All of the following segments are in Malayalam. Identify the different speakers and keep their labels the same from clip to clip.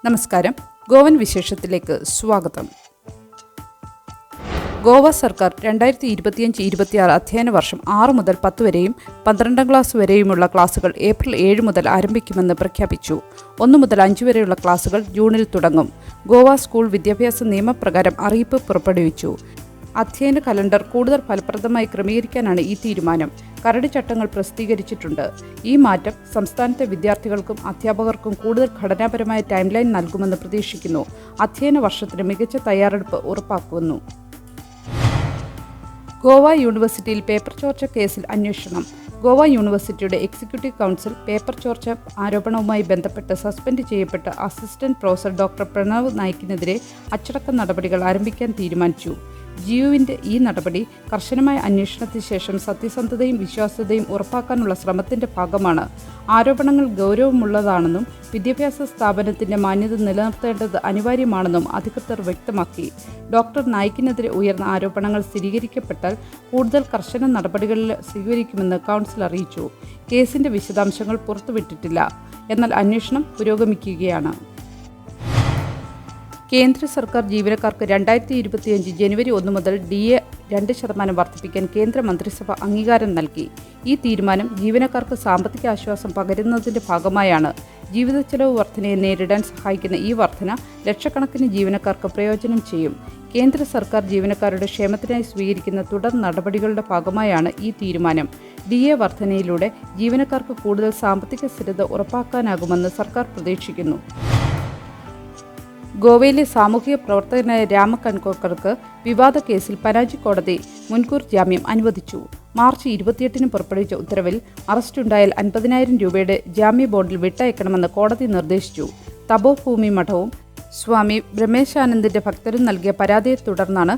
Speaker 1: നമസ്കാരം. ഗോവൻ വിശേഷത്തിലേക്ക് സ്വാഗതം. ഗോവ സർക്കാർ 2025-26 അധ്യയന വർഷം 6 മുതൽ 10 വരെയും 12ാം ക്ലാസ് വരെയുമുള്ള ക്ലാസുകൾ ഏപ്രിൽ 7 മുതൽ ആരംഭിക്കുമെന്ന് പ്രഖ്യാപിച്ചു. 1 മുതൽ 5 വരെയുള്ള ക്ലാസുകൾ ജൂണിൽ തുടങ്ങും. ഗോവ സ്കൂൾ വിദ്യാഭ്യാസ നിയമപ്രകാരം അറിയിപ്പ് പുറപ്പെടുവിച്ചു. അധ്യയന കലണ്ടർ കൂടുതൽ ഫലപ്രദമായി ക്രമീകരിക്കാനാണ് ഈ തീരുമാനം. കരട് ചട്ടങ്ങൾ പ്രസിദ്ധീകരിച്ചിട്ടുണ്ട്. ഈ മാറ്റം സംസ്ഥാനത്തെ വിദ്യാർത്ഥികൾക്കും അധ്യാപകർക്കും കൂടുതൽ ഘടനാപരമായ ടൈം ലൈൻ നൽകുമെന്ന് പ്രതീക്ഷിക്കുന്നു. അധ്യയന വർഷത്തിന് മികച്ച തയ്യാറെടുപ്പ് ഉറപ്പാക്കുന്നു. ഗോവ യൂണിവേഴ്സിറ്റിയിൽ പേപ്പർ ചോർച്ച കേസിൽ അന്വേഷണം. ഗോവ യൂണിവേഴ്സിറ്റിയുടെ എക്സിക്യൂട്ടീവ് കൗൺസിൽ പേപ്പർ ചോർച്ച ആരോപണവുമായി ബന്ധപ്പെട്ട് സസ്പെൻഡ് ചെയ്യപ്പെട്ട അസിസ്റ്റന്റ് പ്രൊഫസർ ഡോക്ടർ പ്രണവ് നായിക്കിനെതിരെ അച്ചടക്ക നടപടികൾ ആരംഭിക്കാൻ തീരുമാനിച്ചു. ജിയുവിൻ്റെ ഈ നടപടി കർശനമായ അന്വേഷണത്തിന് ശേഷം സത്യസന്ധതയും വിശ്വാസ്യതയും ഉറപ്പാക്കാനുള്ള ശ്രമത്തിൻ്റെ ഭാഗമാണ്. ആരോപണങ്ങൾ ഗൗരവമുള്ളതാണെന്നും വിദ്യാഭ്യാസ സ്ഥാപനത്തിൻ്റെ മാന്യത നിലനിർത്തേണ്ടത് അനിവാര്യമാണെന്നും അധികൃതർ വ്യക്തമാക്കി. ഡോക്ടർ നായിക്കിനെതിരെ ഉയർന്ന ആരോപണങ്ങൾ സ്ഥിരീകരിക്കപ്പെട്ടാൽ കൂടുതൽ കർശന നടപടികൾ സ്വീകരിക്കുമെന്ന് കൗൺസിൽ അറിയിച്ചു. കേസിൻ്റെ വിശദാംശങ്ങൾ പുറത്തുവിട്ടിട്ടില്ല. എന്നാൽ അന്വേഷണം പുരോഗമിക്കുകയാണ്. കേന്ദ്ര സർക്കാർ ജീവനക്കാർക്ക് 2025 ജനുവരി 1 മുതൽ DA 2% വർദ്ധിപ്പിക്കാൻ കേന്ദ്ര മന്ത്രിസഭ അംഗീകാരം നൽകി. ഈ തീരുമാനം ജീവനക്കാർക്ക് സാമ്പത്തിക ആശ്വാസം പകരുന്നതിൻ്റെ ഭാഗമായാണ്. ജീവിതച്ചെലവ് വർധനയെ നേരിടാൻ സഹായിക്കുന്ന ഈ വർധന ലക്ഷക്കണക്കിന് ജീവനക്കാർക്ക് പ്രയോജനം ചെയ്യും. കേന്ദ്ര സർക്കാർ ജീവനക്കാരുടെ ക്ഷേമത്തിനായി സ്വീകരിക്കുന്ന തുടർ നടപടികളുടെ ഭാഗമായാണ് ഈ തീരുമാനം. DA വർധനയിലൂടെ ജീവനക്കാർക്ക് കൂടുതൽ സാമ്പത്തിക സ്ഥിരത ഉറപ്പാക്കാനാകുമെന്ന് സർക്കാർ പ്രതീക്ഷിക്കുന്നു. ഗോവയിലെ സാമൂഹിക പ്രവർത്തകനായ രാമ കൻകോക്കർക്ക് വിവാദ കേസിൽ പനാജി കോടതി മുൻകൂർ ജാമ്യം അനുവദിച്ചു. മാർച്ച് 28 പുറപ്പെടുവിച്ച ഉത്തരവിൽ അറസ്റ്റുണ്ടായാൽ 50,000 രൂപയുടെ ജാമ്യ ബോണ്ടിൽ വിട്ടയക്കണമെന്ന് കോടതി നിർദ്ദേശിച്ചു. തപോഭൂമി മഠവും സ്വാമി ബ്രഹ്മേശാനന്ദിന്റെ ഭക്തരും നൽകിയ പരാതിയെ തുടർന്നാണ്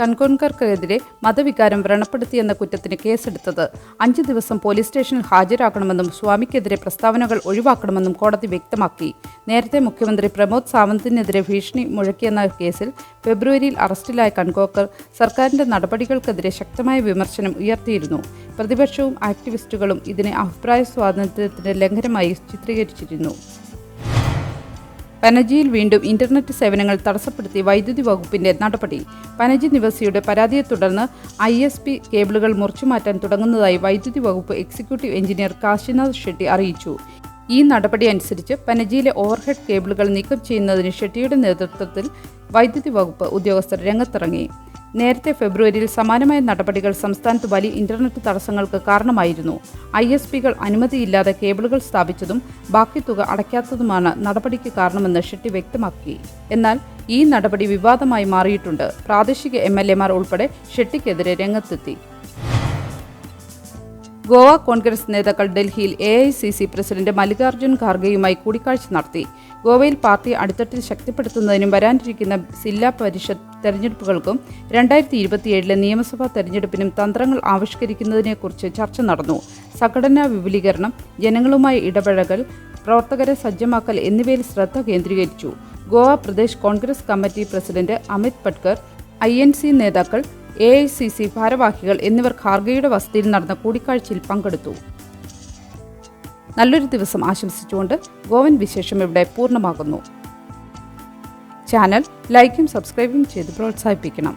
Speaker 1: കൻകോൺകർക്കെതിരെ മതവികാരം വ്രണപ്പെടുത്തിയെന്ന കുറ്റത്തിന് കേസെടുത്തത്. 5 ദിവസം പോലീസ് സ്റ്റേഷനിൽ ഹാജരാക്കണമെന്നും സ്വാമിക്കെതിരെ പ്രസ്താവനകൾ ഒഴിവാക്കണമെന്നും കോടതി വ്യക്തമാക്കി. നേരത്തെ മുഖ്യമന്ത്രി പ്രമോദ് സാവന്തിനെതിരെ ഭീഷണി മുഴക്കിയെന്ന കേസിൽ ഫെബ്രുവരിയിൽ അറസ്റ്റിലായ കൻകോക്കർ സർക്കാരിന്റെ നടപടികൾക്കെതിരെ ശക്തമായ വിമർശനം ഉയർത്തിയിരുന്നു. പ്രതിപക്ഷവും ആക്ടിവിസ്റ്റുകളും ഇതിനെ അഭിപ്രായ സ്വാതന്ത്ര്യത്തിന്റെ ലംഘനമായി ചിത്രീകരിച്ചിരുന്നു. പനജിയിൽ വീണ്ടും ഇന്റർനെറ്റ് സേവനങ്ങൾ തടസ്സപ്പെടുത്തി വൈദ്യുതി വകുപ്പിന്റെ നടപടി. പനജി നിവാസിയുടെ പരാതിയെ തുടർന്ന് ISP കേബിളുകൾ മുറിച്ചുമാറ്റാൻ തുടങ്ങുന്നതായി വൈദ്യുതി വകുപ്പ് എക്സിക്യൂട്ടീവ് എഞ്ചിനീയർ കാശിനാഥ് ഷെട്ടി അറിയിച്ചു. ഈ നടപടി അനുസരിച്ച് പനജിയിലെ ഓവർഹെഡ് കേബിളുകൾ നീക്കം ചെയ്യുന്നതിന് ഷെട്ടിയുടെ നേതൃത്വത്തിൽ വൈദ്യുതി വകുപ്പ് ഉദ്യോഗസ്ഥർ രംഗത്തിറങ്ങി. നേരത്തെ ഫെബ്രുവരിയിൽ സമാനമായ നടപടികൾ സംസ്ഥാനത്ത് വലിയ ഇന്റർനെറ്റ് തടസ്സങ്ങൾക്ക് കാരണമായിരുന്നു. ISPകൾ അനുമതിയില്ലാതെ കേബിളുകൾ സ്ഥാപിച്ചതും ബാക്കി തുക അടയ്ക്കാത്തതുമാണ് നടപടിക്ക് കാരണമെന്ന് ഷെട്ടി വ്യക്തമാക്കി. എന്നാൽ ഈ നടപടി വിവാദമായി മാറിയിട്ടുണ്ട്. പ്രാദേശിക MLAമാർ ഉൾപ്പെടെ ഷെട്ടിക്കെതിരെ രംഗത്തെത്തി. ഗോവ കോൺഗ്രസ് നേതാക്കൾ ഡൽഹിയിൽ AICC പ്രസിഡന്റ് മല്ലികാർജ്ജുൻ ഖാർഗെയുമായി കൂടിക്കാഴ്ച നടത്തി. ഗോവയിൽ പാർട്ടി അടിത്തട്ടിൽ ശക്തിപ്പെടുത്തുന്നതിനും വരാനിരിക്കുന്ന ജില്ലാ പരിഷത്ത് തെരഞ്ഞെടുപ്പുകൾക്കും 2027 നിയമസഭാ തെരഞ്ഞെടുപ്പിനും തന്ത്രങ്ങൾ ആവിഷ്കരിക്കുന്നതിനെക്കുറിച്ച് ചർച്ച നടന്നു. സംഘടനാ വിപുലീകരണം, ജനങ്ങളുമായി ഇടപഴകൽ, പ്രവർത്തകരെ സജ്ജമാക്കൽ എന്നിവയിൽ ശ്രദ്ധ കേന്ദ്രീകരിച്ചു. Goa Pradesh Congress committee president Amit Patkar, INC നേതാക്കൾ, AICC ഭാരവാഹികൾ എന്നിവർ ഖാർഗെയുടെ വസതിയിൽ നടന്ന കൂടിക്കാഴ്ചയിൽ പങ്കെടുത്തു. നല്ലൊരു ദിവസം ആശംസിച്ചുകൊണ്ട് ഗോവൻ വിശേഷം ഇവിടെ പൂർണ്ണമാകുന്നു. ചാനൽ ലൈക്കും സബ്സ്ക്രൈബും ചെയ്ത് പ്രോത്സാഹിപ്പിക്കണം.